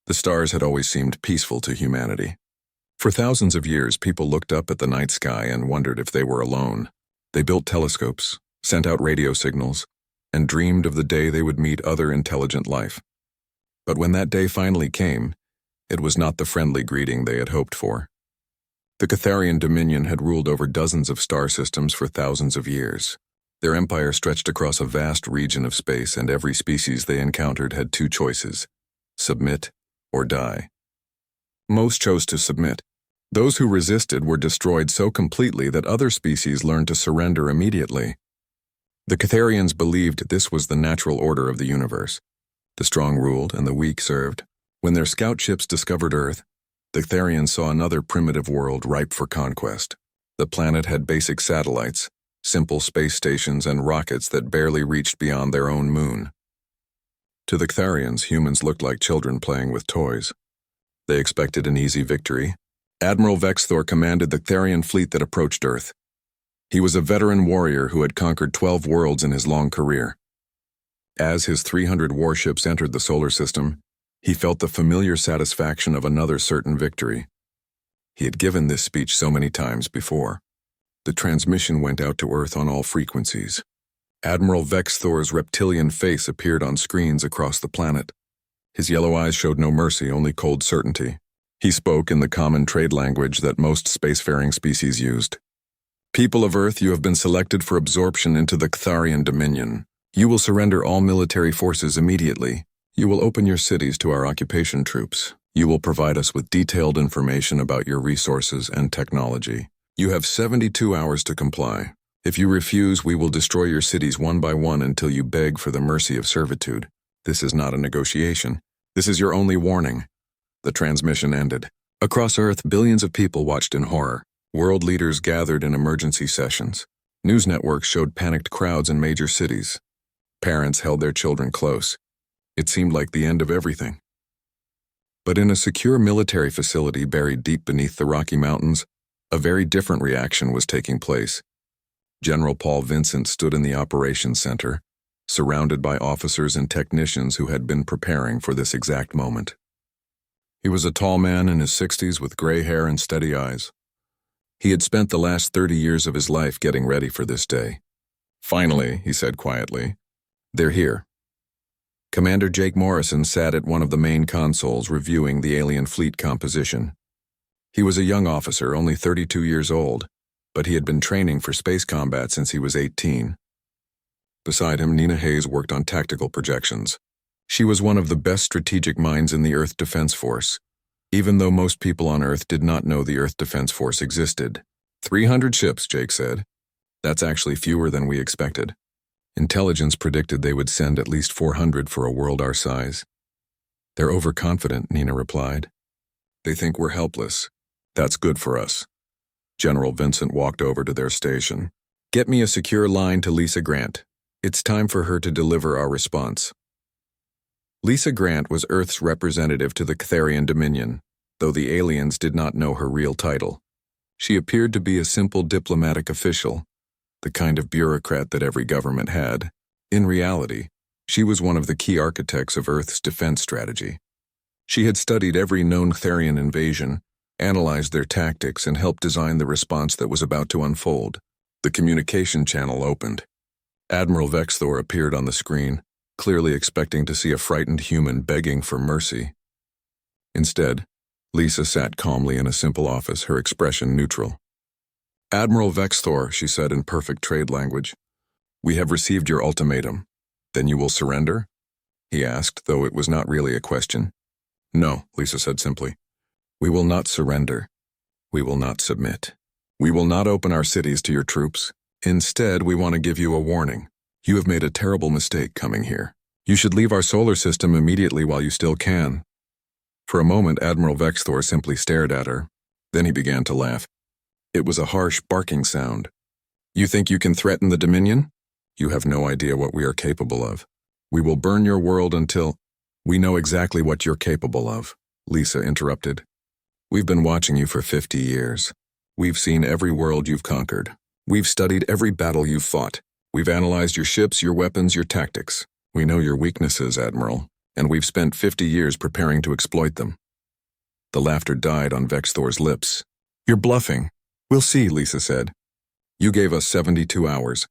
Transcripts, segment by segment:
The stars had always seemed peaceful to humanity. For thousands of years, people looked up at the night sky and wondered if they were alone. They built telescopes, sent out radio signals, and dreamed of the day they would meet other intelligent life. But when that day finally came, it was not the friendly greeting they had hoped for. The Catharian Dominion had ruled over dozens of star systems for thousands of years. Their empire stretched across a vast region of space, and every species they encountered had two choices: submit or die. Most chose to submit. Those who resisted were destroyed so completely that other species learned to surrender immediately. The Catharians believed this was the natural order of the universe. The strong ruled and the weak served. When their scout ships discovered Earth, the Catharians saw another primitive world ripe for conquest. The planet had basic satellites, simple space stations, and rockets that barely reached beyond their own moon. To the Catharians, humans looked like children playing with toys. They expected an easy victory. Admiral Vexthor commanded the Catharian fleet that approached Earth. He was a veteran warrior who had conquered 12 worlds in his long career. As his 300 warships entered the solar system, he felt the familiar satisfaction of another certain victory. He had given this speech so many times before. The transmission went out to Earth on all frequencies. Admiral Vexthor's reptilian face appeared on screens across the planet. His yellow eyes showed no mercy, only cold certainty. He spoke in the common trade language that most spacefaring species used. People of Earth, you have been selected for absorption into the Catharian Dominion. You will surrender all military forces immediately. You will open your cities to our occupation troops. You will provide us with detailed information about your resources and technology. You have 72 hours to comply. If you refuse, we will destroy your cities one by one until you beg for the mercy of servitude. This is not a negotiation. This is your only warning. The transmission ended. Across Earth, billions of people watched in horror. World leaders gathered in emergency sessions. News networks showed panicked crowds in major cities. Parents held their children close. It seemed like the end of everything. But in a secure military facility buried deep beneath the Rocky Mountains, a very different reaction was taking place. General Paul Vincent stood in the operations center, surrounded by officers and technicians who had been preparing for this exact moment. He was a tall man in his 60s with gray hair and steady eyes. He had spent the last 30 years of his life getting ready for this day. Finally, he said quietly, "They're here." Commander Jake Morrison sat at one of the main consoles reviewing the alien fleet composition. He was a young officer, only 32 years old, but he had been training for space combat since he was 18. Beside him, Nina Hayes worked on tactical projections. She was one of the best strategic minds in the Earth Defense Force, even though most people on Earth did not know the Earth Defense Force existed. 300 ships, Jake said. That's actually fewer than we expected. Intelligence predicted they would send at least 400 for a world our size. They're overconfident, Nina replied. They think we're helpless. That's good for us. General Vincent walked over to their station. Get me a secure line to Lisa Grant. It's time for her to deliver our response. Lisa Grant was Earth's representative to the Catharian Dominion, though the aliens did not know her real title. She appeared to be a simple diplomatic official, the kind of bureaucrat that every government had. In reality, she was one of the key architects of Earth's defense strategy. She had studied every known Catharian invasion, analyzed their tactics, and helped design the response that was about to unfold. The communication channel opened. Admiral Vexthor appeared on the screen, clearly expecting to see a frightened human begging for mercy. Instead, Lisa sat calmly in a simple office, her expression neutral. Admiral Vexthor, she said in perfect trade language, we have received your ultimatum. Then you will surrender? He asked, though it was not really a question. No, Lisa said simply. We will not surrender. We will not submit. We will not open our cities to your troops. Instead, we want to give you a warning. You have made a terrible mistake coming here. You should leave our solar system immediately while you still can. For a moment, Admiral Vexthor simply stared at her. Then he began to laugh. It was a harsh, barking sound. You think you can threaten the Dominion? You have no idea what we are capable of. We will burn your world until... We know exactly what you're capable of, Lisa interrupted. We've been watching you for 50 years. We've seen every world you've conquered. We've studied every battle you've fought. We've analyzed your ships, your weapons, your tactics. We know your weaknesses, Admiral. and we've spent 50 years preparing to exploit them. The laughter died on Vexthor's lips. You're bluffing. We'll see, Lisa said. You gave us 72 hours.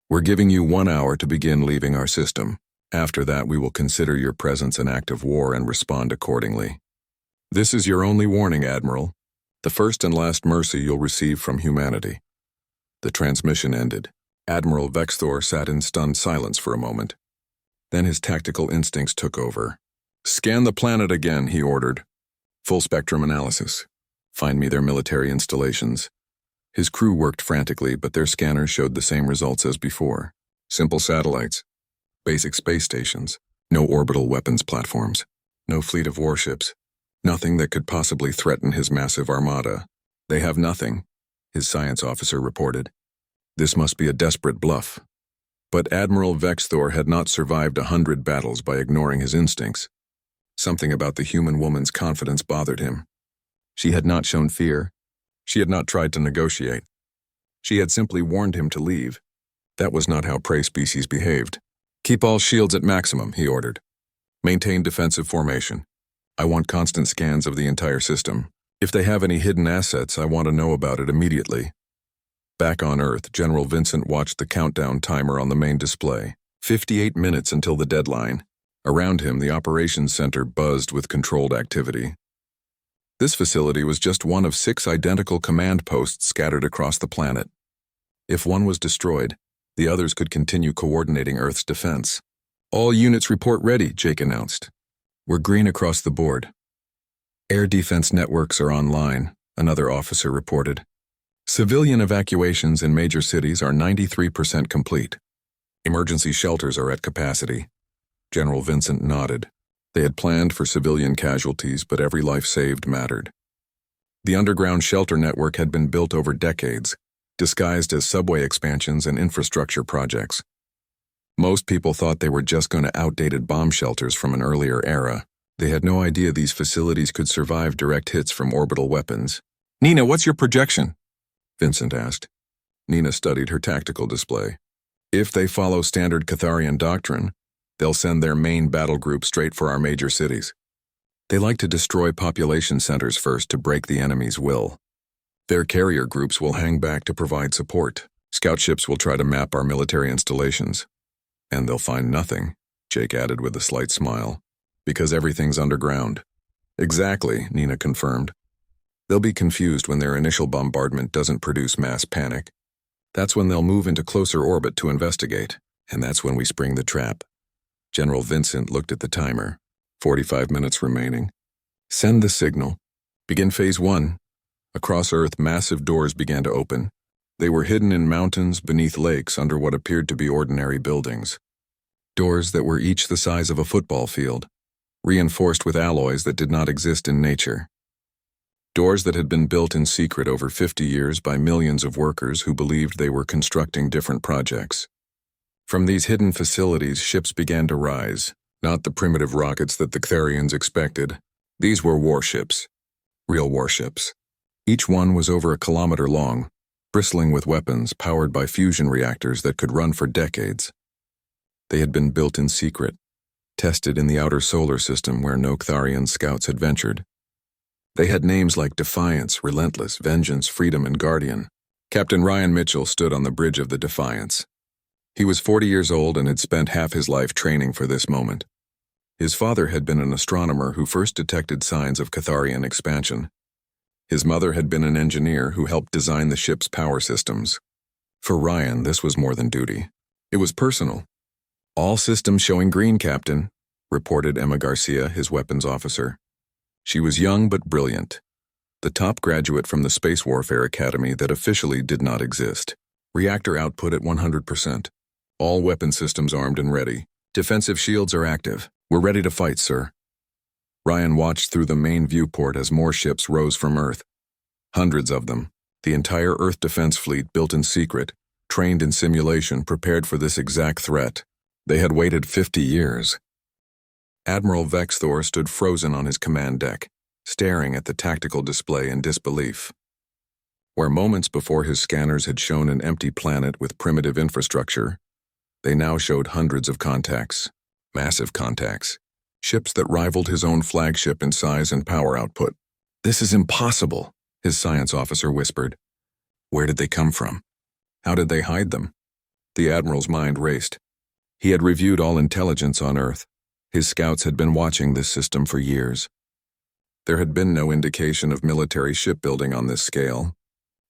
We're giving you 1 hour to begin leaving our system. After that, we will consider your presence an act of war and respond accordingly. This is your only warning, Admiral. The first and last mercy you'll receive from humanity. The transmission ended. Admiral Vexthor sat in stunned silence for a moment. Then his tactical instincts took over. Scan the planet again, he ordered. Full spectrum analysis. Find me their military installations. His crew worked frantically, but their scanners showed the same results as before. Simple satellites. Basic space stations. No orbital weapons platforms. No fleet of warships. Nothing that could possibly threaten his massive armada. They have nothing, his science officer reported. This must be a desperate bluff. But Admiral Vexthor had not survived 100 battles by ignoring his instincts. Something about the human woman's confidence bothered him. She had not shown fear. She had not tried to negotiate. She had simply warned him to leave. That was not how prey species behaved. Keep all shields at maximum, he ordered. Maintain defensive formation. I want constant scans of the entire system. If they have any hidden assets, I want to know about it immediately. Back on Earth, General Vincent watched the countdown timer on the main display. 58 minutes until the deadline. Around him, the operations center buzzed with controlled activity. This facility was just one of 6 identical command posts scattered across the planet. If one was destroyed, the others could continue coordinating Earth's defense. All units report ready, Jake announced. We're green across the board. Air defense networks are online, another officer reported. Civilian evacuations in major cities are 93% complete. Emergency shelters are at capacity. General Vincent nodded. They had planned for civilian casualties, but every life saved mattered. The underground shelter network had been built over decades, disguised as subway expansions and infrastructure projects. Most people thought they were just going to outdated bomb shelters from an earlier era. They had no idea these facilities could survive direct hits from orbital weapons. Nina, what's your projection? Vincent asked. Nina studied her tactical display. If they follow standard Catharian doctrine, they'll send their main battle group straight for our major cities. They like to destroy population centers first to break the enemy's will. Their carrier groups will hang back to provide support. Scout ships will try to map our military installations. And they'll find nothing, Jake added with a slight smile, because everything's underground. Exactly, Nina confirmed. They'll be confused when their initial bombardment doesn't produce mass panic. That's when they'll move into closer orbit to investigate, and that's when we spring the trap. General Vincent looked at the timer. 45 minutes remaining. Send the signal. Begin Phase 1. Across Earth, massive doors began to open. They were hidden in mountains, beneath lakes, under what appeared to be ordinary buildings. Doors that were each the size of a football field, reinforced with alloys that did not exist in nature. Doors that had been built in secret over 50 years by millions of workers who believed they were constructing different projects. From these hidden facilities, ships began to rise, not the primitive rockets that the Ctharians expected. These were warships. Real warships. Each one was over a kilometer long, bristling with weapons powered by fusion reactors that could run for decades. They had been built in secret, tested in the outer solar system where no Ctharian scouts had ventured. They had names like Defiance, Relentless, Vengeance, Freedom, and Guardian. Captain Ryan Mitchell stood on the bridge of the Defiance. He was 40 years old and had spent half his life training for this moment. His father had been an astronomer who first detected signs of Catharian expansion. His mother had been an engineer who helped design the ship's power systems. For Ryan, this was more than duty. It was personal. All systems showing green, Captain, reported Emma Garcia, his weapons officer. She was young but brilliant. The top graduate from the Space Warfare Academy that officially did not exist. Reactor output at 100%. All weapon systems armed and ready. Defensive shields are active. We're ready to fight, sir. Ryan watched through the main viewport as more ships rose from Earth. Hundreds of them. The entire Earth defense fleet built in secret, trained in simulation, prepared for this exact threat. They had waited 50 years. Admiral Vexthor stood frozen on his command deck, staring at the tactical display in disbelief. Where moments before his scanners had shown an empty planet with primitive infrastructure, they now showed hundreds of contacts, massive contacts, ships that rivaled his own flagship in size and power output. "This is impossible," his science officer whispered. "Where did they come from? How did they hide them?" The admiral's mind raced. He had reviewed all intelligence on Earth. His scouts had been watching this system for years. There had been no indication of military shipbuilding on this scale.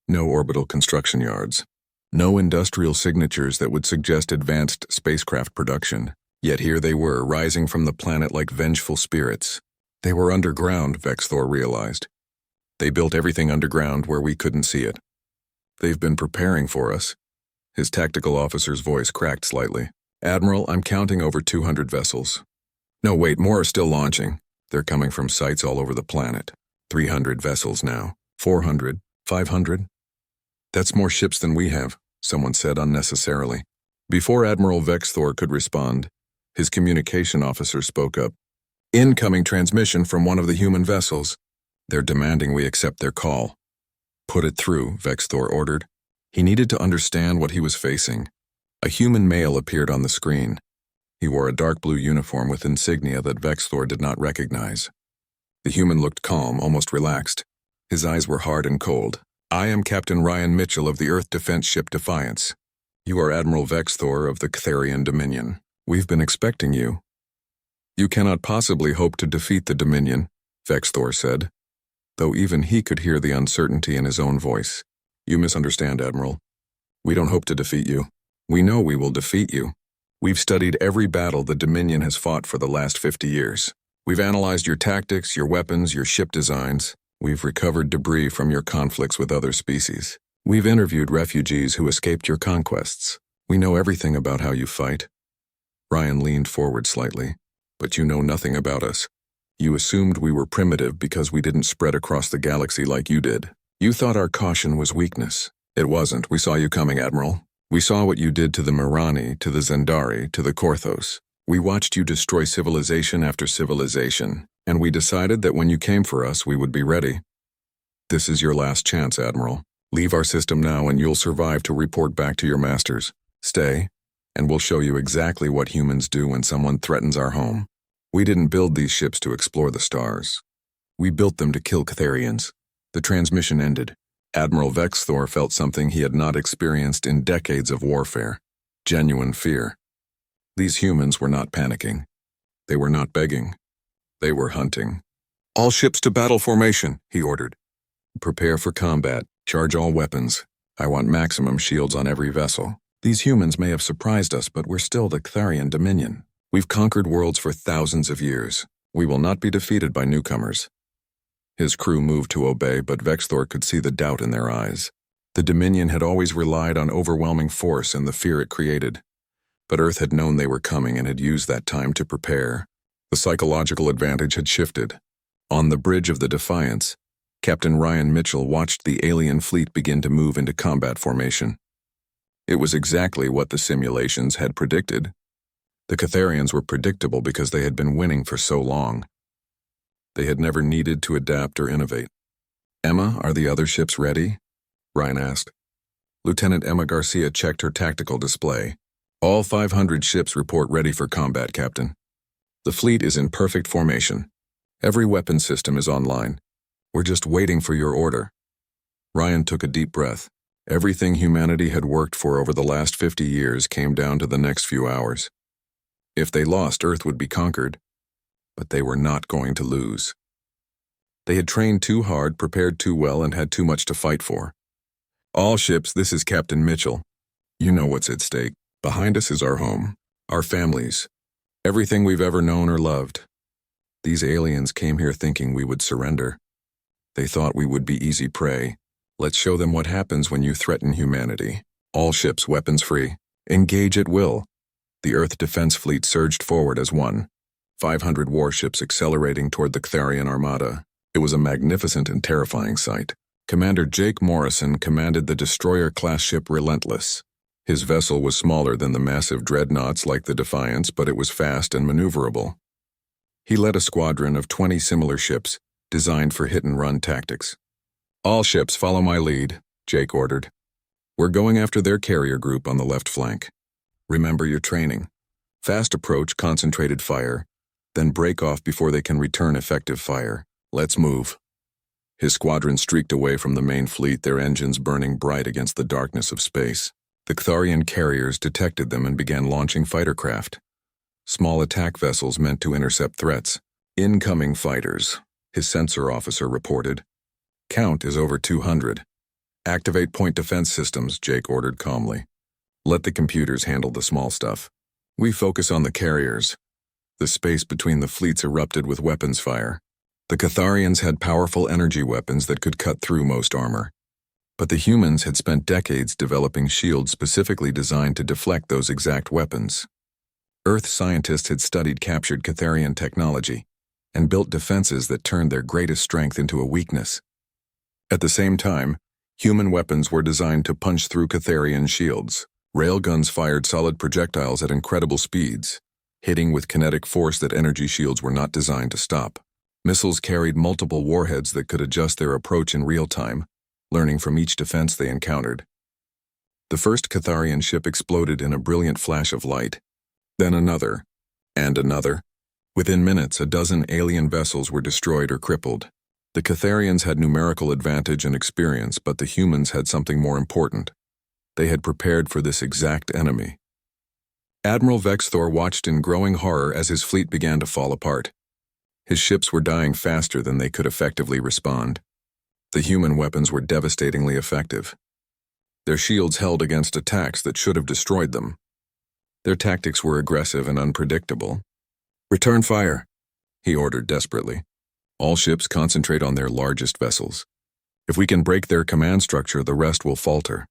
No orbital construction yards. No industrial signatures that would suggest advanced spacecraft production. Yet here they were, rising from the planet like vengeful spirits. They were underground, Vexthor realized. They built everything underground where we couldn't see it. "They've been preparing for us." His tactical officer's voice cracked slightly. "Admiral, I'm counting over 200 vessels. No, wait, more are still launching. They're coming from sites all over the planet. 300 vessels now. 400, 500. "That's more ships than we have," someone said unnecessarily. Before Admiral Vexthor could respond, his communication officer spoke up. "Incoming transmission from one of the human vessels. They're demanding we accept their call." "Put it through," Vexthor ordered. He needed to understand what he was facing. A human male appeared on the screen. He wore a dark blue uniform with insignia that Vexthor did not recognize. The human looked calm, almost relaxed. His eyes were hard and cold. "I am Captain Ryan Mitchell of the Earth Defense Ship Defiance. You are Admiral Vexthor of the Ctharian Dominion. We've been expecting you." "You cannot possibly hope to defeat the Dominion," Vexthor said, though even he could hear the uncertainty in his own voice. "You misunderstand, Admiral. We don't hope to defeat you. We know we will defeat you. We've studied every battle the Dominion has fought for the last 50 years. We've analyzed your tactics, your weapons, your ship designs. We've recovered debris from your conflicts with other species. We've interviewed refugees who escaped your conquests. We know everything about how you fight." Ryan leaned forward slightly. "But you know nothing about us. You assumed we were primitive because we didn't spread across the galaxy like you did. You thought our caution was weakness. It wasn't. We saw you coming, Admiral. We saw what you did to the Mirani, to the Zendari, to the Korthos. We watched you destroy civilization after civilization, and we decided that when you came for us, we would be ready. This is your last chance, Admiral. Leave our system now and you'll survive to report back to your masters. Stay, and we'll show you exactly what humans do when someone threatens our home. We didn't build these ships to explore the stars. We built them to kill Catharians." The transmission ended. Admiral Vexthor felt something he had not experienced in decades of warfare. Genuine fear. These humans were not panicking. They were not begging. They were hunting. "All ships to battle formation," he ordered. "Prepare for combat. Charge all weapons. I want maximum shields on every vessel. These humans may have surprised us, but we're still the Ctharian Dominion. We've conquered worlds for thousands of years. We will not be defeated by newcomers." His crew moved to obey, but Vexthor could see the doubt in their eyes. The Dominion had always relied on overwhelming force and the fear it created. But Earth had known they were coming and had used that time to prepare. The psychological advantage had shifted. On the bridge of the Defiance, Captain Ryan Mitchell watched the alien fleet begin to move into combat formation. It was exactly what the simulations had predicted. The Catharians were predictable because they had been winning for so long. They had never needed to adapt or innovate. "Emma, are the other ships ready?" Ryan asked. Lieutenant Emma Garcia checked her tactical display. "All 500 ships report ready for combat, Captain. The fleet is in perfect formation. Every weapon system is online. We're just waiting for your order." Ryan took a deep breath. Everything humanity had worked for over the last 50 years came down to the next few hours. If they lost, Earth would be conquered. But they were not going to lose. They had trained too hard, prepared too well, and had too much to fight for. "All ships, this is Captain Mitchell. You know what's at stake. Behind us is our home, our families, everything we've ever known or loved. These aliens came here thinking we would surrender. They thought we would be easy prey. Let's show them what happens when you threaten humanity. All ships weapons free. Engage at will." The Earth Defense Fleet surged forward as one. 500 warships accelerating toward the Ctharian Armada. It was a magnificent and terrifying sight. Commander Jake Morrison commanded the destroyer-class ship Relentless. His vessel was smaller than the massive dreadnoughts like the Defiance, but it was fast and maneuverable. He led a squadron of 20 similar ships, designed for hit-and-run tactics. "All ships follow my lead," Jake ordered. "We're going after their carrier group on the left flank. Remember your training. Fast approach, concentrated fire. then break off before they can return effective fire. Let's move. His squadron streaked away from the main fleet, their engines burning bright against the darkness of space. The Catharian carriers detected them and began launching fighter craft. Small attack vessels meant to intercept threats. Incoming fighters, his sensor officer reported. Count is over 200. Activate point defense systems, Jake ordered calmly. Let the computers handle the small stuff. We focus on the carriers. The space between the fleets erupted with weapons fire. The Catharians had powerful energy weapons that could cut through most armor. But the humans had spent decades developing shields specifically designed to deflect those exact weapons. Earth scientists had studied captured Catharian technology and built defenses that turned their greatest strength into a weakness. At the same time, human weapons were designed to punch through Catharian shields. Railguns fired solid projectiles at incredible speeds, hitting with kinetic force that energy shields were not designed to stop. Missiles carried multiple warheads that could adjust their approach in real time, learning from each defense they encountered. The first Catharian ship exploded in a brilliant flash of light. Then another, and another. Within minutes, a dozen alien vessels were destroyed or crippled. The Catharians had numerical advantage and experience, but the humans had something more important. They had prepared for this exact enemy. Admiral Vexthor watched in growing horror as his fleet began to fall apart. His ships were dying faster than they could effectively respond. The human weapons were devastatingly effective. Their shields held against attacks that should have destroyed them. Their tactics were aggressive and unpredictable. Return fire, he ordered desperately. All ships concentrate on their largest vessels. If we can break their command structure, the rest will falter.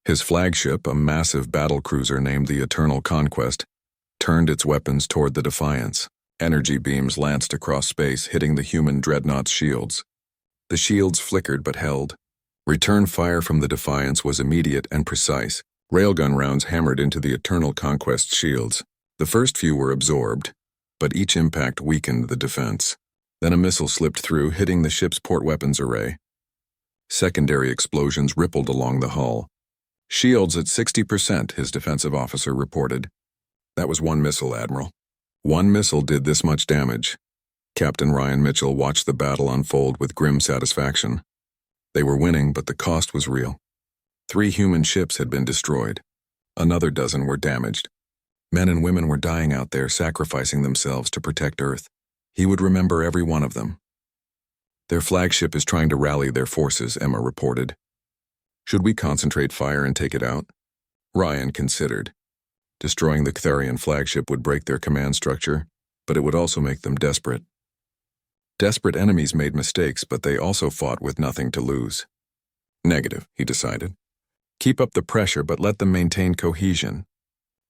His flagship, a massive battle cruiser named the Eternal Conquest, turned its weapons toward the Defiance. Energy beams lanced across space, hitting the human dreadnought's shields. The shields flickered but held. Return fire from the Defiance was immediate and precise. Railgun rounds hammered into the Eternal Conquest shields. The first few were absorbed, but each impact weakened the defense. Then a missile slipped through, hitting the ship's port weapons array. Secondary explosions rippled along the hull. Shields at 60%, his defensive officer reported. That was one missile, Admiral. One missile did this much damage. Captain Ryan Mitchell watched the battle unfold with grim satisfaction. They were winning, but the cost was real. 3 human ships had been destroyed. Another dozen were damaged. Men and women were dying out there, sacrificing themselves to protect Earth. He would remember every one of them. Their flagship is trying to rally their forces, Emma reported. Should we concentrate fire and take it out? Ryan considered. Destroying the Catharian flagship would break their command structure, but it would also make them desperate. Desperate enemies made mistakes, but they also fought with nothing to lose. Negative, he decided. Keep up the pressure, but let them maintain cohesion.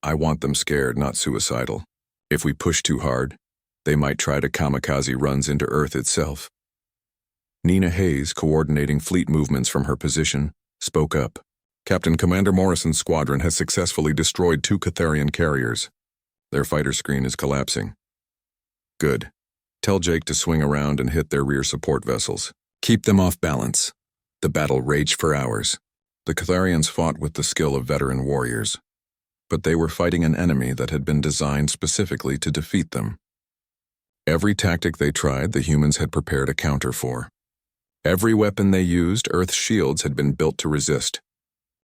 I want them scared, not suicidal. If we push too hard, they might try to kamikaze runs into Earth itself. Nina Hayes, coordinating fleet movements from her position, spoke up. Captain Commander Morrison's squadron has successfully destroyed 2 Catharian carriers. Their fighter screen is collapsing. Good. Tell Jake to swing around and hit their rear support vessels. Keep them off balance. The battle raged for hours. The Catharians fought with the skill of veteran warriors. But they were fighting an enemy that had been designed specifically to defeat them. Every tactic they tried, the humans had prepared a counter for. Every weapon they used, Earth's shields had been built to resist.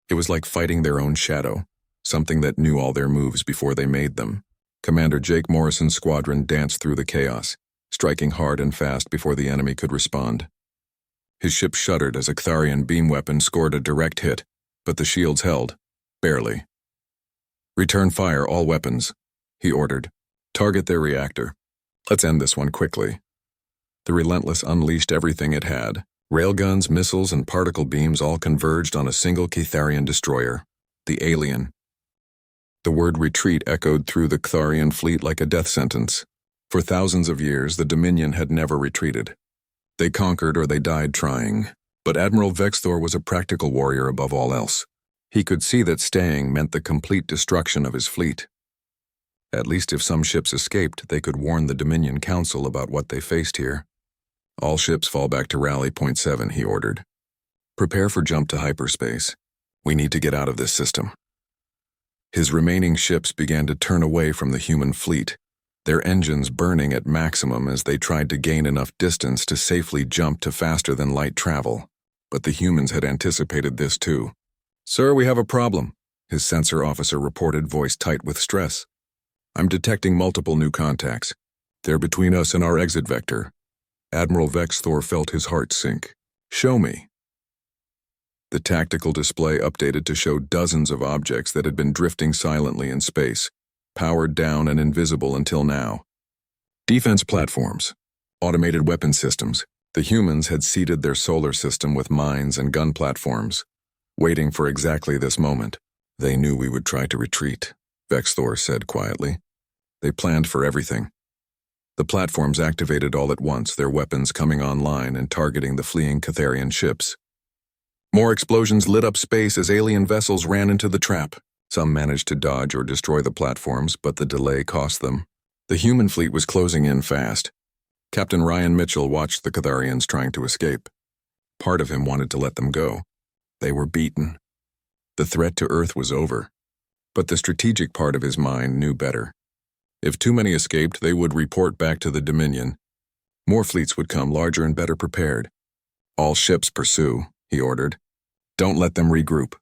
It was like fighting their own shadow, something that knew all their moves before they made them. Commander Jake Morrison's squadron danced through the chaos, striking hard and fast before the enemy could respond. His ship shuddered as a Catharian beam weapon scored a direct hit, but the shields held, barely. Return fire, all weapons, he ordered. Target their reactor. Let's end this one quickly. The Relentless unleashed everything it had. Railguns, missiles, and particle beams all converged on a single Catharian destroyer, the Alien. The word retreat echoed through the Catharian fleet like a death sentence. For thousands of years, the Dominion had never retreated. They conquered or they died trying. But Admiral Vexthor was a practical warrior above all else. He could see that staying meant the complete destruction of his fleet. At least if some ships escaped, they could warn the Dominion Council about what they faced here. All ships fall back to rally point 7, he ordered. Prepare for jump to hyperspace. We need to get out of this system. His remaining ships began to turn away from the human fleet. their engines burning at maximum as they tried to gain enough distance to safely jump to faster-than-light travel. But the humans had anticipated this too. "Sir, we have a problem," his sensor officer reported, voice tight with stress. "I'm detecting multiple new contacts. They're between us and our exit vector." Admiral Vexthor felt his heart sink. "Show me." The tactical display updated to show dozens of objects that had been drifting silently in space, powered down and invisible until now. Defense platforms, automated weapon systems. The humans had seeded their solar system with mines and gun platforms, waiting for exactly this moment. "They knew we would try to retreat," Vexthor said quietly. "They planned for everything." The platforms activated all at once, their weapons coming online and targeting the fleeing Catharian ships. More explosions lit up space as alien vessels ran into the trap. Some managed to dodge or destroy the platforms, but the delay cost them. The human fleet was closing in fast. Captain Ryan Mitchell watched the Catharians trying to escape. Part of him wanted to let them go. They were beaten. The threat to Earth was over. But the strategic part of his mind knew better. If too many escaped, they would report back to the Dominion. More fleets would come, larger and better prepared. "All ships pursue," he ordered. "Don't let them regroup.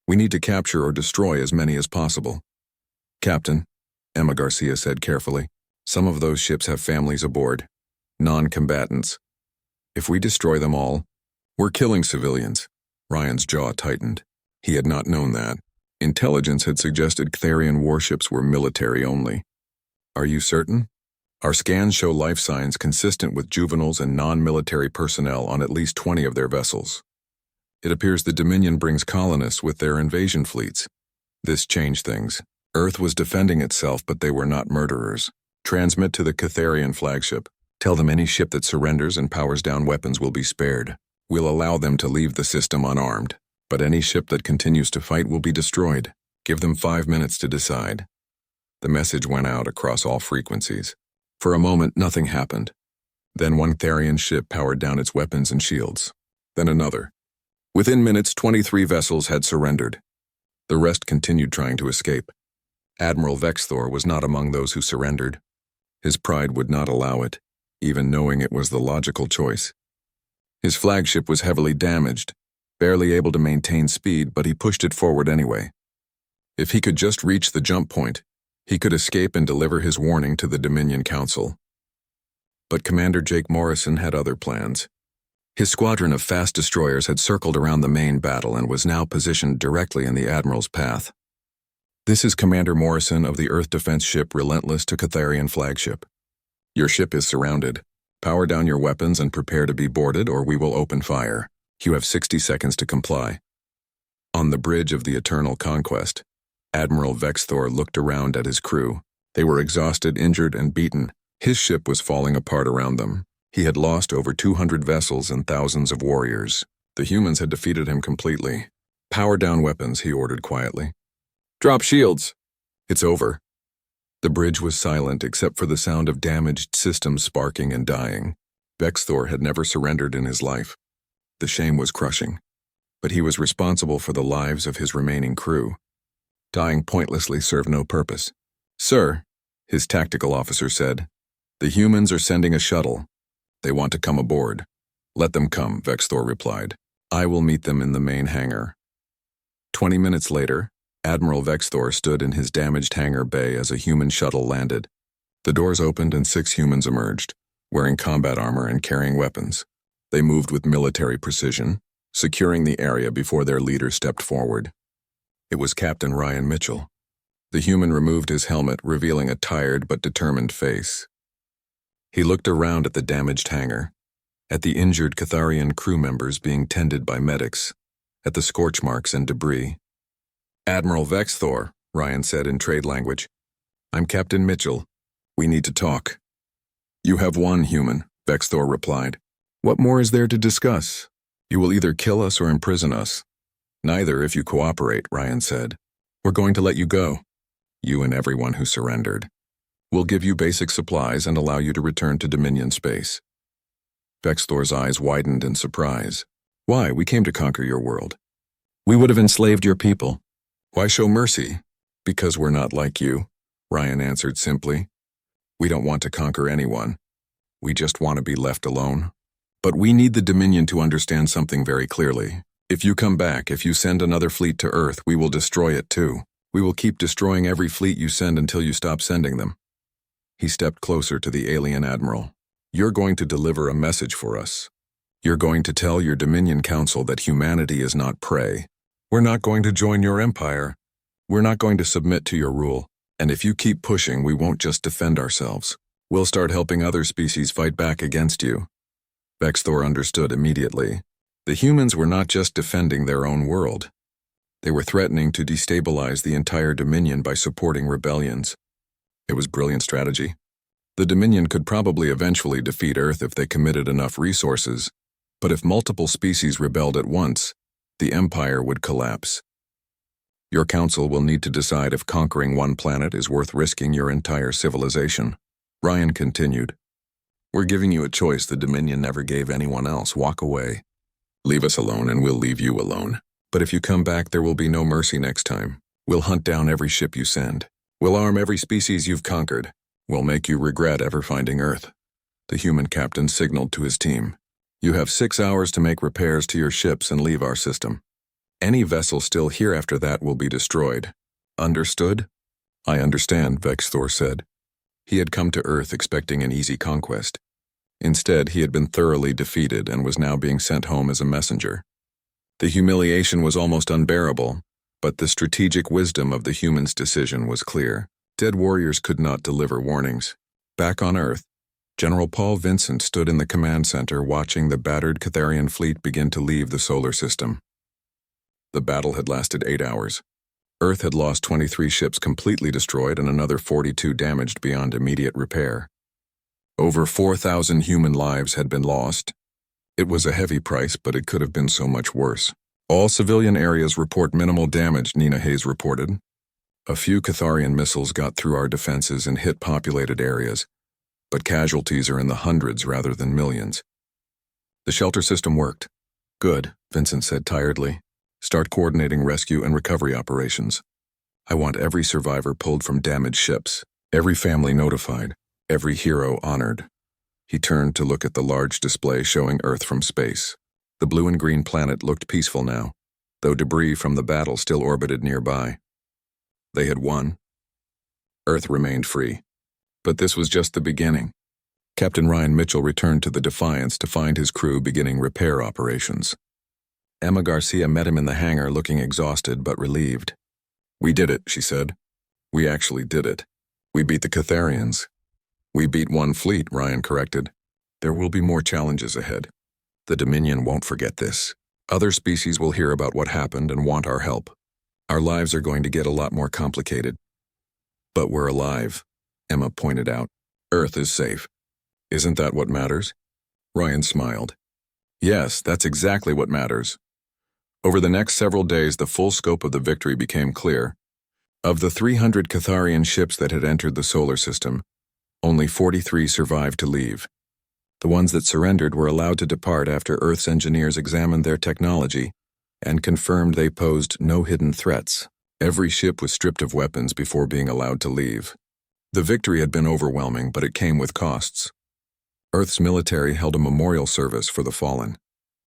We need to capture or destroy as many as possible." "Captain," Emma Garcia said carefully, "some of those ships have families aboard. Non-combatants. If we destroy them all, we're killing civilians." Ryan's jaw tightened. He had not known that. Intelligence had suggested Catharian warships were military only. "Are you certain?" "Our scans show life signs consistent with juveniles and non-military personnel on at least 20 of their vessels. It appears the Dominion brings colonists with their invasion fleets." This changed things. Earth was defending itself, but they were not murderers. "Transmit to the Catharian flagship. Tell them any ship that surrenders and powers down weapons will be spared. We'll allow them to leave the system unarmed, but any ship that continues to fight will be destroyed. Give them 5 minutes to decide." The message went out across all frequencies. For a moment, nothing happened. Then one Tharian ship powered down its weapons and shields. Then another. Within minutes, 23 vessels had surrendered. The rest continued trying to escape. Admiral Vexthor was not among those who surrendered. His pride would not allow it, even knowing it was the logical choice. His flagship was heavily damaged, barely able to maintain speed, but he pushed it forward anyway. If he could just reach the jump point, he could escape and deliver his warning to the Dominion Council. But Commander Jake Morrison had other plans. His squadron of fast destroyers had circled around the main battle and was now positioned directly in the Admiral's path. "This is Commander Morrison of the Earth defense ship Relentless to Catharian flagship. Your ship is surrounded. Power down your weapons and prepare to be boarded, or we will open fire. You have 60 seconds to comply." On the bridge of the Eternal Conquest, Admiral Vexthor looked around at his crew. They were exhausted, injured, and beaten. His ship was falling apart around them. He had lost over 200 vessels and thousands of warriors. The humans had defeated him completely. "Power down weapons," he ordered quietly. "Drop shields." "It's over." The bridge was silent except for the sound of damaged systems sparking and dying. Vexthor had never surrendered in his life. The shame was crushing. But he was responsible for the lives of his remaining crew. Dying pointlessly served no purpose. "Sir," his tactical officer said, "the humans are sending a shuttle. They want to come aboard." "Let them come," Vexthor replied. "I will meet them in the main hangar." 20 minutes later, Admiral Vexthor stood in his damaged hangar bay as a human shuttle landed. The doors opened and 6 humans emerged, wearing combat armor and carrying weapons. They moved with military precision, securing the area before their leader stepped forward. It was Captain Ryan Mitchell. The human removed his helmet, revealing a tired but determined face. He looked around at the damaged hangar, at the injured Catharian crew members being tended by medics, at the scorch marks and debris. "Admiral Vexthor," Ryan said in trade language. "I'm Captain Mitchell. We need to talk." "You have won, human," Vexthor replied. "What more is there to discuss? You will either kill us or imprison us." "Neither if you cooperate," Ryan said. "We're going to let you go. You and everyone who surrendered. We'll give you basic supplies and allow you to return to Dominion space." Vexthor's eyes widened in surprise. "Why? We came to conquer your world. We would have enslaved your people. Why show mercy?" "Because we're not like you," Ryan answered simply. We don't want to conquer anyone. We just want to be left alone. But we need the Dominion to understand something very clearly. If you come back, if you send another fleet to Earth, we will destroy it too. We will keep destroying every fleet you send until you stop sending them. He stepped closer to the alien admiral. You're going to deliver a message for us. You're going to tell your Dominion Council that humanity is not prey. We're not going to join your empire. We're not going to submit to your rule. And if you keep pushing, we won't just defend ourselves. We'll start helping other species fight back against you. Vexthor understood immediately. The humans were not just defending their own world. They were threatening to destabilize the entire Dominion by supporting rebellions. It was brilliant strategy. The Dominion could probably eventually defeat Earth if they committed enough resources, but if multiple species rebelled at once, the Empire would collapse. Your council will need to decide if conquering one planet is worth risking your entire civilization. Ryan continued. We're giving you a choice the Dominion never gave anyone else. Walk away. Leave us alone and we'll leave you alone. But if you come back, there will be no mercy next time. We'll hunt down every ship you send. We'll arm every species you've conquered. We'll make you regret ever finding Earth. The human captain signaled to his team. You have 6 hours to make repairs to your ships and leave our system. Any vessel still here after that will be destroyed. Understood? I understand, Vexthor said. He had come to Earth expecting an easy conquest. Instead, he had been thoroughly defeated and was now being sent home as a messenger. The humiliation was almost unbearable, but the strategic wisdom of the human's decision was clear. Dead warriors could not deliver warnings. Back on Earth, General Paul Vincent stood in the command center watching the battered Catharian fleet begin to leave the solar system. The battle had lasted 8 hours. Earth had lost 23 ships completely destroyed and another 42 damaged beyond immediate repair. Over 4,000 human lives had been lost. It was a heavy price, but it could have been so much worse. All civilian areas report minimal damage, Nina Hayes reported. A few Catharian missiles got through our defenses and hit populated areas, but casualties are in the hundreds rather than millions. The shelter system worked. Good, Vincent said tiredly. Start coordinating rescue and recovery operations. I want every survivor pulled from damaged ships, every family notified, every hero honored. He turned to look at the large display showing Earth from space. The blue and green planet looked peaceful now, though debris from the battle still orbited nearby. They had won. Earth remained free. But this was just the beginning. Captain Ryan Mitchell returned to the Defiance to find his crew beginning repair operations. Emma Garcia met him in the hangar looking exhausted but relieved. We did it, she said. We actually did it. We beat the Catharians. We beat one fleet, Ryan corrected. There will be more challenges ahead. The Dominion won't forget this. Other species will hear about what happened and want our help. Our lives are going to get a lot more complicated. But we're alive, Emma pointed out. Earth is safe. Isn't that what matters? Ryan smiled. Yes, that's exactly what matters. Over the next several days, the full scope of the victory became clear. Of the 300 Catharian ships that had entered the solar system, only 43 survived to leave. The ones that surrendered were allowed to depart after Earth's engineers examined their technology and confirmed they posed no hidden threats. Every ship was stripped of weapons before being allowed to leave. The victory had been overwhelming, but it came with costs. Earth's military held a memorial service for the fallen.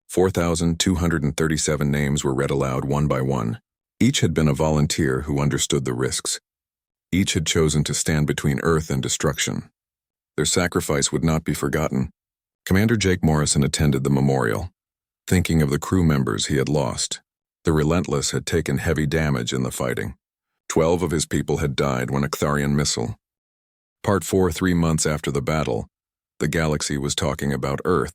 4,237 names were read aloud one by one. Each had been a volunteer who understood the risks. Each had chosen to stand between Earth and destruction. Their sacrifice would not be forgotten. Commander Jake Morrison attended the memorial, thinking of the crew members he had lost. The Relentless had taken heavy damage in the fighting. 12 of his people had died when a Catharian missile. Part 4, 3 months after the battle, the galaxy was talking about Earth.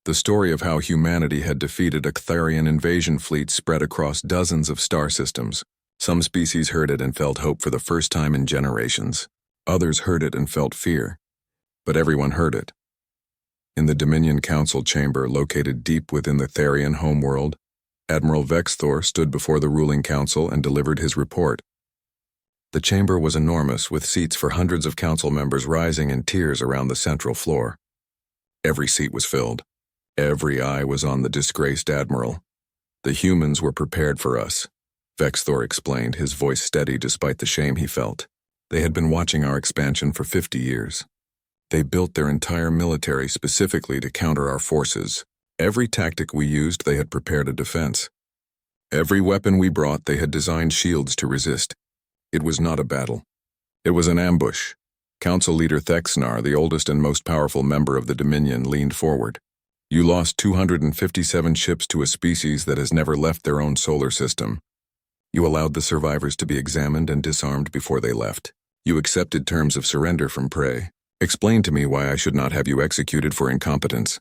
The story of how humanity had defeated a Catharian invasion fleet spread across dozens of star systems. Some species heard it and felt hope for the first time in generations. Others heard it and felt fear. But everyone heard it. In the Dominion Council chamber located deep within the Therian homeworld, Admiral Vexthor stood before the ruling council and delivered his report. The chamber was enormous, with seats for hundreds of council members rising in tiers around the central floor. Every seat was filled. Every eye was on the disgraced admiral. The humans were prepared for us, Vexthor explained, his voice steady despite the shame he felt. They had been watching our expansion for 50 years. They built their entire military specifically to counter our forces. Every tactic we used, they had prepared a defense. Every weapon we brought, they had designed shields to resist. It was not a battle. It was an ambush. Council leader Thexnar, the oldest and most powerful member of the Dominion, leaned forward. You lost 257 ships to a species that has never left their own solar system. You allowed the survivors to be examined and disarmed before they left. You accepted terms of surrender from prey. Explain to me why I should not have you executed for incompetence.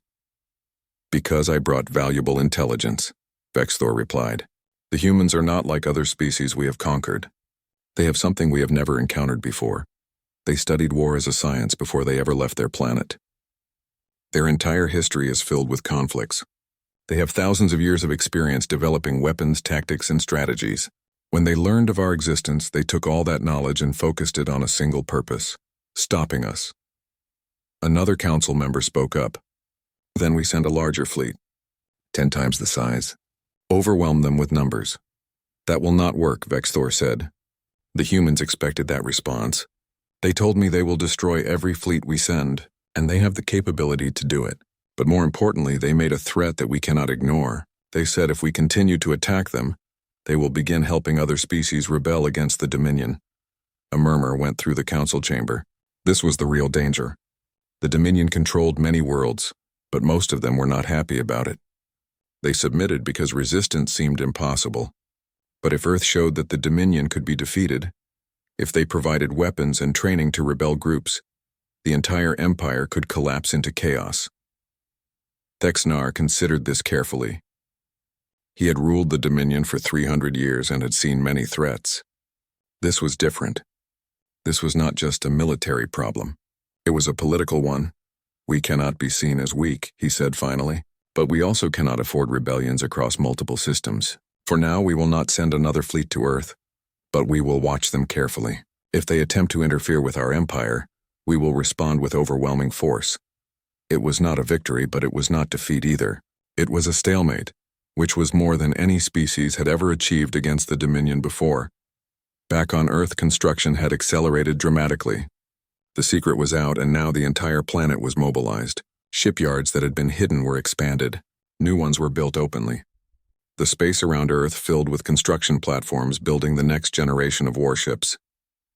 Because I brought valuable intelligence, Vexthor replied. The humans are not like other species we have conquered. They have something we have never encountered before. They studied war as a science before they ever left their planet. Their entire history is filled with conflicts. They have thousands of years of experience developing weapons, tactics, and strategies. When they learned of our existence, they took all that knowledge and focused it on a single purpose: stopping us. Another council member spoke up. Then we sent a larger fleet, 10 times the size. Overwhelm them with numbers. That will not work, Vexthor said. The humans expected that response. They told me they will destroy every fleet we send, and they have the capability to do it. But more importantly, they made a threat that we cannot ignore. They said if we continue to attack them, they will begin helping other species rebel against the Dominion. A murmur went through the council chamber. This was the real danger. The Dominion controlled many worlds, but most of them were not happy about it. They submitted because resistance seemed impossible. But if Earth showed that the Dominion could be defeated, if they provided weapons and training to rebel groups, the entire empire could collapse into chaos. Thexnar considered this carefully. He had ruled the Dominion for 300 years and had seen many threats. This was different. This was not just a military problem. It was a political one. We cannot be seen as weak, he said finally, but we also cannot afford rebellions across multiple systems. For now, we will not send another fleet to Earth, but we will watch them carefully. If they attempt to interfere with our empire, we will respond with overwhelming force. It was not a victory, but it was not defeat either. It was a stalemate, which was more than any species had ever achieved against the Dominion before. Back on Earth, construction had accelerated dramatically. The secret was out, and now the entire planet was mobilized. Shipyards that had been hidden were expanded. New ones were built openly. The space around Earth filled with construction platforms building the next generation of warships.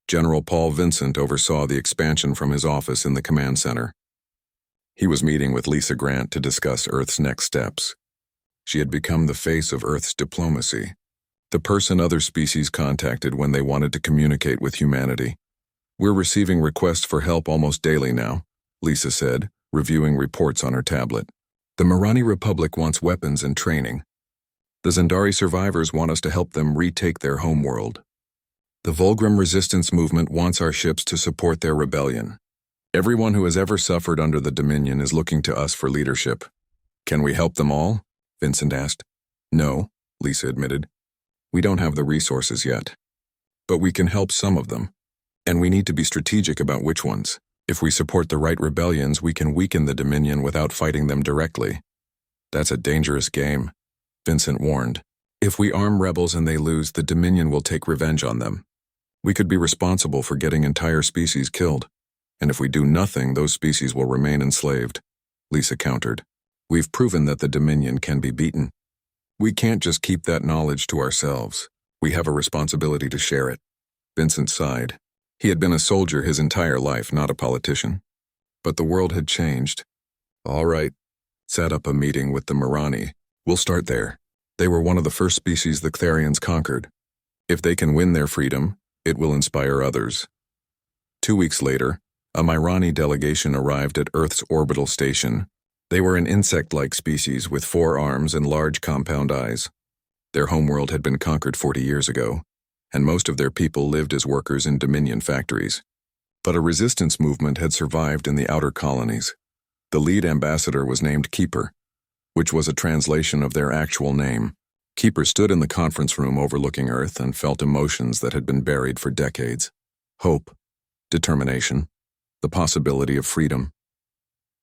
General Paul Vincent oversaw the expansion from his office in the command center. He was meeting with Lisa Grant to discuss Earth's next steps. She had become the face of Earth's diplomacy, the person other species contacted when they wanted to communicate with humanity. We're receiving requests for help almost daily now, Lisa said, reviewing reports on her tablet. The Marani Republic wants weapons and training. The Zendari survivors want us to help them retake their homeworld. The Volgrim resistance movement wants our ships to support their rebellion. Everyone who has ever suffered under the Dominion is looking to us for leadership. Can we help them all? Vincent asked. No, Lisa admitted. We don't have the resources yet. But we can help some of them. And we need to be strategic about which ones. If we support the right rebellions, we can weaken the Dominion without fighting them directly. That's a dangerous game, Vincent warned. If we arm rebels and they lose, the Dominion will take revenge on them. We could be responsible for getting entire species killed. And if we do nothing, those species will remain enslaved, Lisa countered. We've proven that the Dominion can be beaten. We can't just keep that knowledge to ourselves. We have a responsibility to share it. Vincent sighed. He had been a soldier his entire life, not a politician. But the world had changed. All right. Set up a meeting with the Marani. We'll start there. They were one of the first species the Ctharians conquered. If they can win their freedom, it will inspire others. 2 weeks later, a Marani delegation arrived at Earth's orbital station. They were an insect-like species with 4 arms and large compound eyes. Their homeworld had been conquered 40 years ago, and most of their people lived as workers in Dominion factories. But a resistance movement had survived in the outer colonies. The lead ambassador was named Keeper, which was a translation of their actual name. Keeper stood in the conference room overlooking Earth and felt emotions that had been buried for decades. Hope, determination, the possibility of freedom.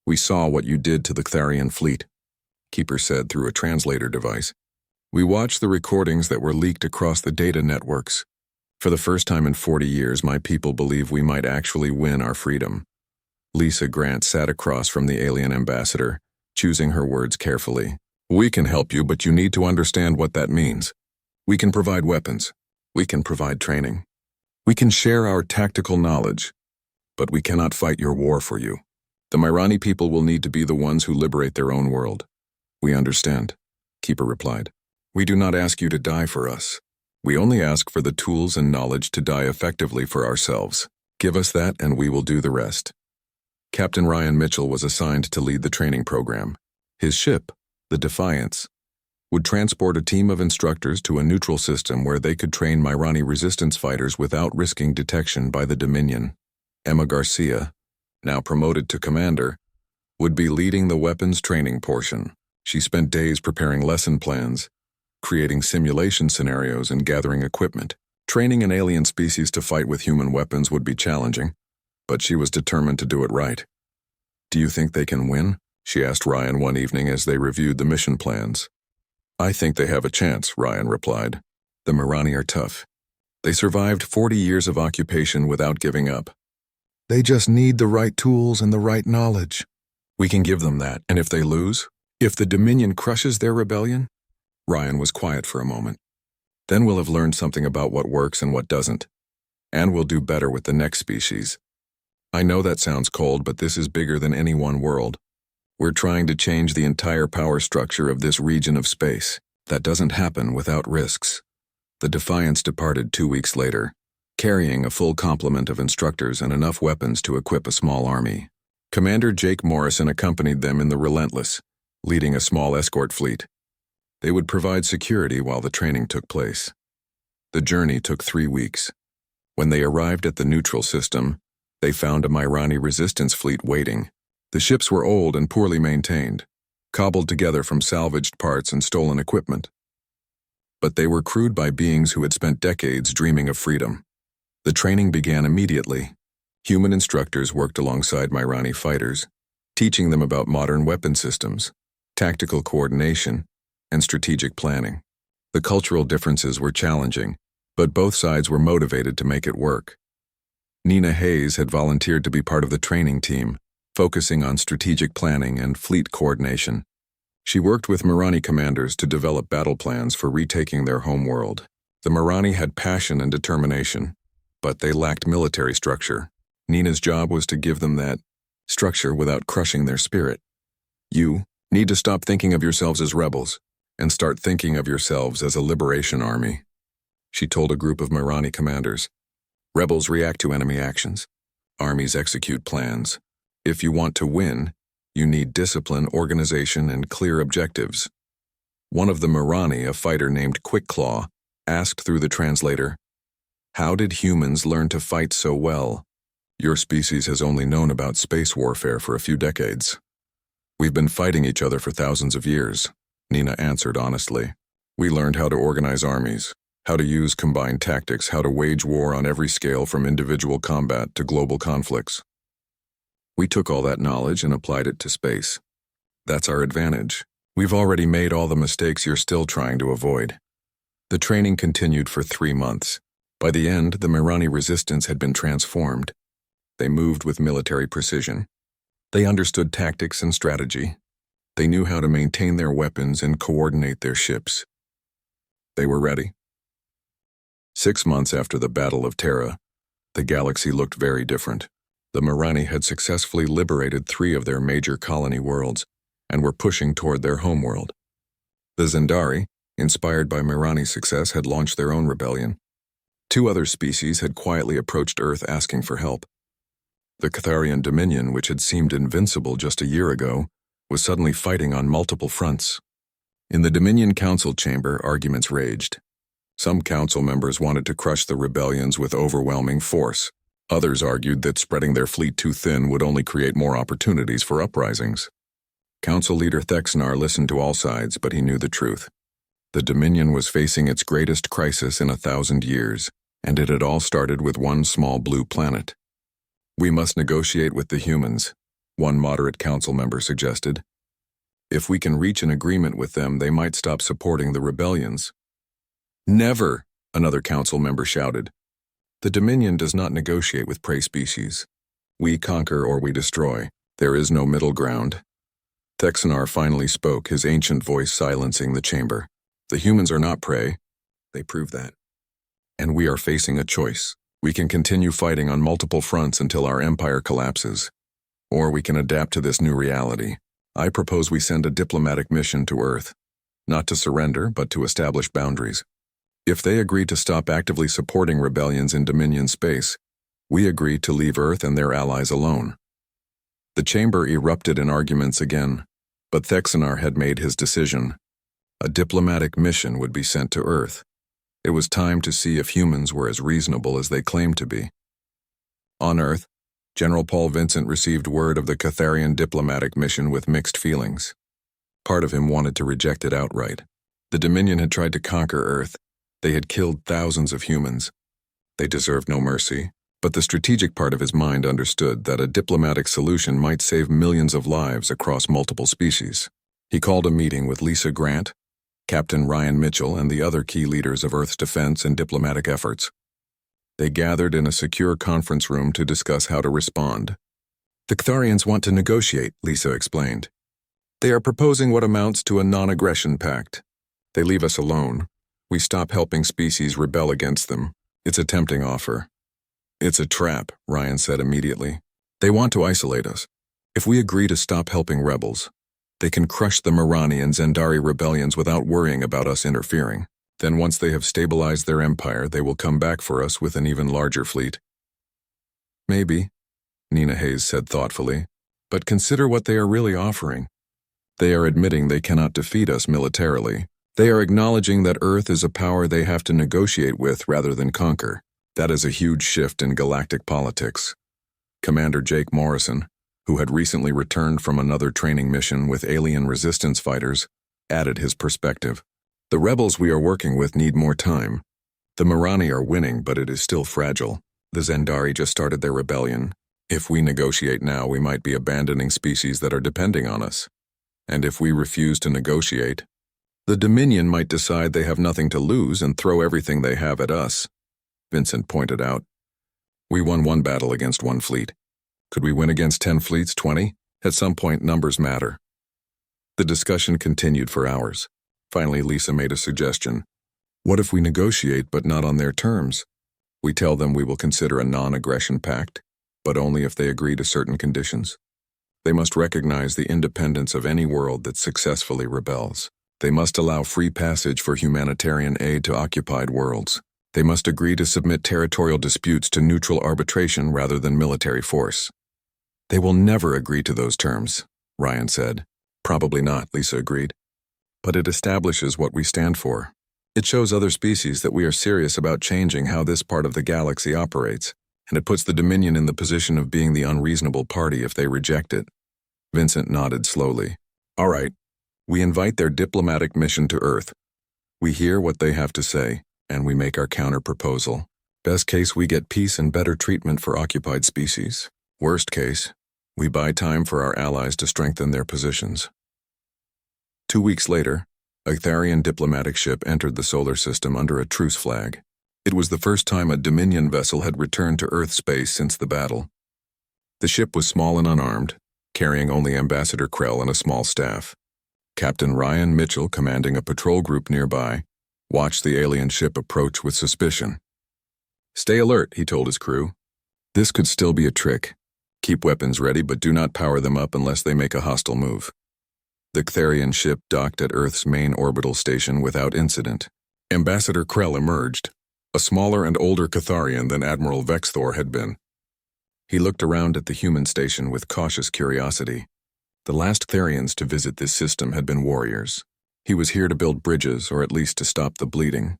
We saw what you did to the Ctharian fleet, Keeper said through a translator device. We watched the recordings that were leaked across the data networks. For the first time in 40 years, my people believe we might actually win our freedom. Lisa Grant sat across from the alien ambassador, choosing her words carefully. We can help you, but you need to understand what that means. We can provide weapons. We can provide training. We can share our tactical knowledge, but we cannot fight your war for you. The Myrani people will need to be the ones who liberate their own world. We understand, Keeper replied. We do not ask you to die for us. We only ask for the tools and knowledge to die effectively for ourselves. Give us that and we will do the rest. Captain Ryan Mitchell was assigned to lead the training program. His ship, the Defiance, would transport a team of instructors to a neutral system where they could train Myrani resistance fighters without risking detection by the Dominion. Emma Garcia, now promoted to commander, would be leading the weapons training portion. She spent days preparing lesson plans, creating simulation scenarios, and gathering equipment. Training an alien species to fight with human weapons would be challenging, but she was determined to do it right. Do you think they can win? She asked Ryan one evening as they reviewed the mission plans. I think they have a chance, Ryan replied. The Myrani are tough. They survived 40 years of occupation without giving up. They just need the right tools and the right knowledge. We can give them that, and if they lose, if the Dominion crushes their rebellion, Ryan was quiet for a moment. Then we'll have learned something about what works and what doesn't. And we'll do better with the next species. I know that sounds cold, but this is bigger than any one world. We're trying to change the entire power structure of this region of space. That doesn't happen without risks. The Defiance departed 2 weeks later, carrying a full complement of instructors and enough weapons to equip a small army. Commander Jake Morrison accompanied them in the Relentless, leading a small escort fleet. They would provide security while the training took place. The journey took 3 weeks. When they arrived at the neutral system, they found a Myrani resistance fleet waiting. The ships were old and poorly maintained, cobbled together from salvaged parts and stolen equipment. But they were crewed by beings who had spent decades dreaming of freedom. The training began immediately. Human instructors worked alongside Myrani fighters, teaching them about modern weapon systems, tactical coordination, and strategic planning. The cultural differences were challenging, but both sides were motivated to make it work. Nina Hayes had volunteered to be part of the training team, focusing on strategic planning and fleet coordination. She worked with Myrani commanders to develop battle plans for retaking their homeworld. The Myrani had passion and determination, but they lacked military structure. Nina's job was to give them that structure without crushing their spirit. You need to stop thinking of yourselves as rebels and start thinking of yourselves as a liberation army, she told a group of Myrani commanders. Rebels react to enemy actions. Armies execute plans. If you want to win, you need discipline, organization, and clear objectives. One of the Myrani, a fighter named Quickclaw, asked through the translator, "How did humans learn to fight so well? Your species has only known about space warfare for a few decades." "We've been fighting each other for thousands of years," Nina answered honestly. "We learned how to organize armies, how to use combined tactics, how to wage war on every scale from individual combat to global conflicts. We took all that knowledge and applied it to space. That's our advantage. We've already made all the mistakes you're still trying to avoid." The training continued for 3 months. By the end, the Myrani resistance had been transformed. They moved with military precision. They understood tactics and strategy. They knew how to maintain their weapons and coordinate their ships. They were ready. 6 months after the Battle of Terra, the galaxy looked very different. The Myrani had successfully liberated 3 of their major colony worlds and were pushing toward their homeworld. The Zendari, inspired by Myrani's success, had launched their own rebellion. 2 other species had quietly approached Earth asking for help. The Catharian Dominion, which had seemed invincible just a year ago, was suddenly fighting on multiple fronts. In the Dominion Council chamber, arguments raged. Some council members wanted to crush the rebellions with overwhelming force. Others argued that spreading their fleet too thin would only create more opportunities for uprisings. Council leader Thexnar listened to all sides, but he knew the truth. The Dominion was facing its greatest crisis in 1,000 years, and it had all started with one small blue planet. "We must negotiate with the humans," one moderate council member suggested. "If we can reach an agreement with them, they might stop supporting the rebellions." "Never," another council member shouted. The Dominion does not negotiate with prey species. We conquer or we destroy. There is no middle ground. Thexanar finally spoke, his ancient voice silencing the chamber. The humans are not prey. They prove that. And we are facing a choice. We can continue fighting on multiple fronts until our empire collapses. Or we can adapt to this new reality. I propose we send a diplomatic mission to Earth. Not to surrender, but to establish boundaries. If they agree to stop actively supporting rebellions in Dominion space, we agree to leave Earth and their allies alone. The chamber erupted in arguments again, but Thexanar had made his decision. A diplomatic mission would be sent to Earth. It was time to see if humans were as reasonable as they claimed to be. On Earth, General Paul Vincent received word of the Catharian diplomatic mission with mixed feelings. Part of him wanted to reject it outright. The Dominion had tried to conquer Earth. They had killed thousands of humans. They deserved no mercy, but the strategic part of his mind understood that a diplomatic solution might save millions of lives across multiple species. He called a meeting with Lisa Grant, Captain Ryan Mitchell, and the other key leaders of Earth's defense and diplomatic efforts. They gathered in a secure conference room to discuss how to respond. The Catharians want to negotiate, Lisa explained. They are proposing what amounts to a non-aggression pact. They leave us alone. We stop helping species rebel against them. It's a tempting offer. It's a trap, Ryan said immediately. They want to isolate us. If we agree to stop helping rebels, they can crush the Mirani and Zendari rebellions without worrying about us interfering. Then once they have stabilized their empire, they will come back for us with an even larger fleet. Maybe, Nina Hayes said thoughtfully, but consider what they are really offering. They are admitting they cannot defeat us militarily. They are acknowledging that Earth is a power they have to negotiate with rather than conquer. That is a huge shift in galactic politics. Commander Jake Morrison, who had recently returned from another training mission with alien resistance fighters, added his perspective. The rebels we are working with need more time. The Mirani are winning, but it is still fragile. The Zendari just started their rebellion. If we negotiate now, we might be abandoning species that are depending on us. And if we refuse to negotiate, the Dominion might decide they have nothing to lose and throw everything they have at us, Vincent pointed out. We won one battle against one fleet. Could we win against 10 fleets, 20? At some point, numbers matter. The discussion continued for hours. Finally, Lisa made a suggestion. What if we negotiate, but not on their terms? We tell them we will consider a non-aggression pact, but only if they agree to certain conditions. They must recognize the independence of any world that successfully rebels. They must allow free passage for humanitarian aid to occupied worlds. They must agree to submit territorial disputes to neutral arbitration rather than military force. They will never agree to those terms, Ryan said. Probably not, Lisa agreed. But it establishes what we stand for. It shows other species that we are serious about changing how this part of the galaxy operates, and it puts the Dominion in the position of being the unreasonable party if they reject it. Vincent nodded slowly. All right. We invite their diplomatic mission to Earth. We hear what they have to say, and we make our counter-proposal. Best case, we get peace and better treatment for occupied species. Worst case, we buy time for our allies to strengthen their positions. 2 weeks later, a Tharian diplomatic ship entered the solar system under a truce flag. It was the first time a Dominion vessel had returned to Earth space since the battle. The ship was small and unarmed, carrying only Ambassador Krell and a small staff. Captain Ryan Mitchell, commanding a patrol group nearby, watched the alien ship approach with suspicion. Stay alert, he told his crew. This could still be a trick. Keep weapons ready, but do not power them up unless they make a hostile move. The Tharian ship docked at Earth's main orbital station without incident. Ambassador Krell emerged, a smaller and older Catharian than Admiral Vexthor had been. He looked around at the human station with cautious curiosity. The last Tharians to visit this system had been warriors. He was here to build bridges, or at least to stop the bleeding.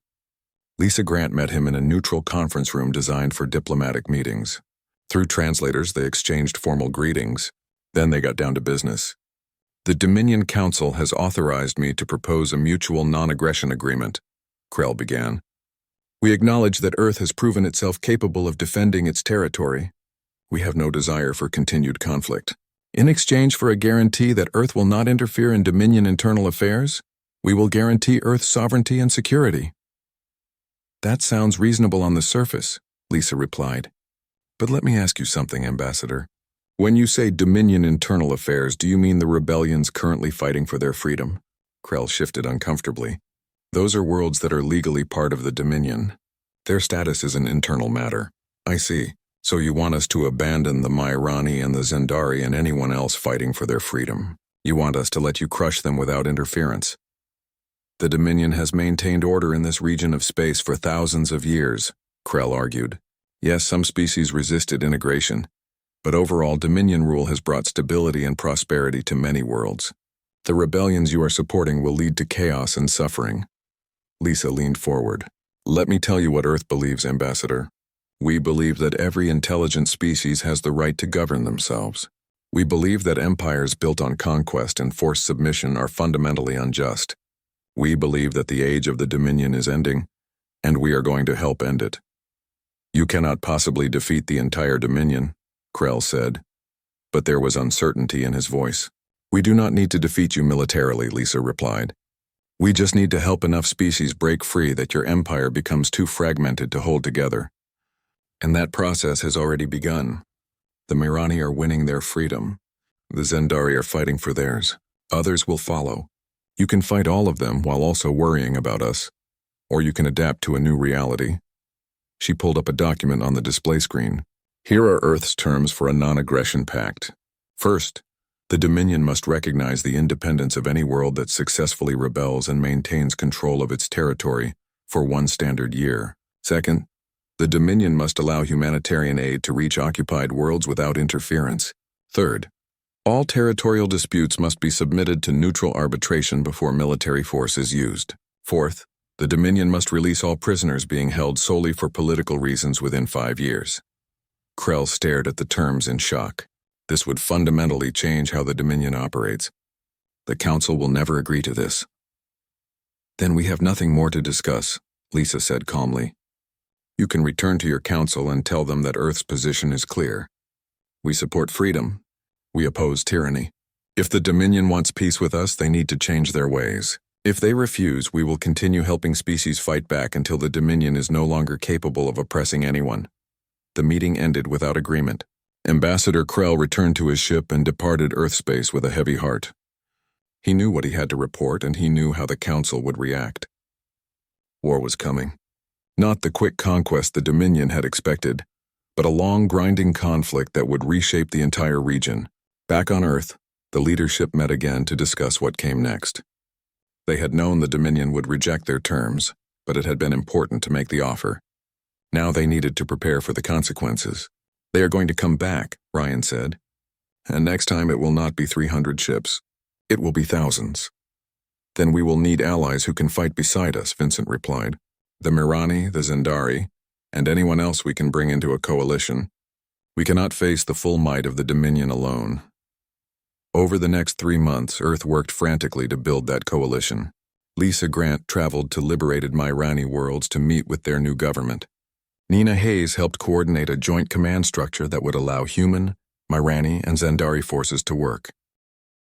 Lisa Grant met him in a neutral conference room designed for diplomatic meetings. Through translators, they exchanged formal greetings. Then they got down to business. The Dominion Council has authorized me to propose a mutual non-aggression agreement, Krell began. We acknowledge that Earth has proven itself capable of defending its territory. We have no desire for continued conflict. In exchange for a guarantee that Earth will not interfere in Dominion internal affairs, we will guarantee Earth's sovereignty and security. That sounds reasonable on the surface, Lisa replied. But let me ask you something, Ambassador. When you say Dominion internal affairs, do you mean the rebellions currently fighting for their freedom? Krell shifted uncomfortably. Those are worlds that are legally part of the Dominion. Their status is an internal matter. I see. So you want us to abandon the Myrani and the Zendari and anyone else fighting for their freedom. You want us to let you crush them without interference. The Dominion has maintained order in this region of space for thousands of years, Krell argued. Yes, some species resisted integration, but overall Dominion rule has brought stability and prosperity to many worlds. The rebellions you are supporting will lead to chaos and suffering. Lisa leaned forward. Let me tell you what Earth believes, Ambassador. We believe that every intelligent species has the right to govern themselves. We believe that empires built on conquest and forced submission are fundamentally unjust. We believe that the age of the Dominion is ending, and we are going to help end it. You cannot possibly defeat the entire Dominion, Krell said, but there was uncertainty in his voice. We do not need to defeat you militarily, Lisa replied. We just need to help enough species break free that your empire becomes too fragmented to hold together. And that process has already begun. The Myrani are winning their freedom. The Zendari are fighting for theirs. Others will follow. You can fight all of them while also worrying about us, or you can adapt to a new reality. She pulled up a document on the display screen. Here are Earth's terms for a non-aggression pact. First, the Dominion must recognize the independence of any world that successfully rebels and maintains control of its territory for 1 standard year. Second, the Dominion must allow humanitarian aid to reach occupied worlds without interference. Third, all territorial disputes must be submitted to neutral arbitration before military force is used. Fourth, the Dominion must release all prisoners being held solely for political reasons within 5 years. Krell stared at the terms in shock. This would fundamentally change how the Dominion operates. The Council will never agree to this. Then we have nothing more to discuss, Lisa said calmly. You can return to your council and tell them that Earth's position is clear. We support freedom. We oppose tyranny. If the Dominion wants peace with us, they need to change their ways. If they refuse, we will continue helping species fight back until the Dominion is no longer capable of oppressing anyone. The meeting ended without agreement. Ambassador Krell returned to his ship and departed Earthspace with a heavy heart. He knew what he had to report, and he knew how the Council would react. War was coming. Not the quick conquest the Dominion had expected, but a long, grinding conflict that would reshape the entire region. Back on Earth, the leadership met again to discuss what came next. They had known the Dominion would reject their terms, but it had been important to make the offer. Now they needed to prepare for the consequences. They are going to come back, Ryan said. And next time it will not be 300 ships. It will be thousands. Then we will need allies who can fight beside us, Vincent replied. The Myrani, the Zendari, and anyone else we can bring into a coalition. We cannot face the full might of the Dominion alone. Over the next 3 months, Earth worked frantically to build that coalition. Lisa Grant traveled to liberated Myrani worlds to meet with their new government. Nina Hayes helped coordinate a joint command structure that would allow human, Myrani, and Zendari forces to work.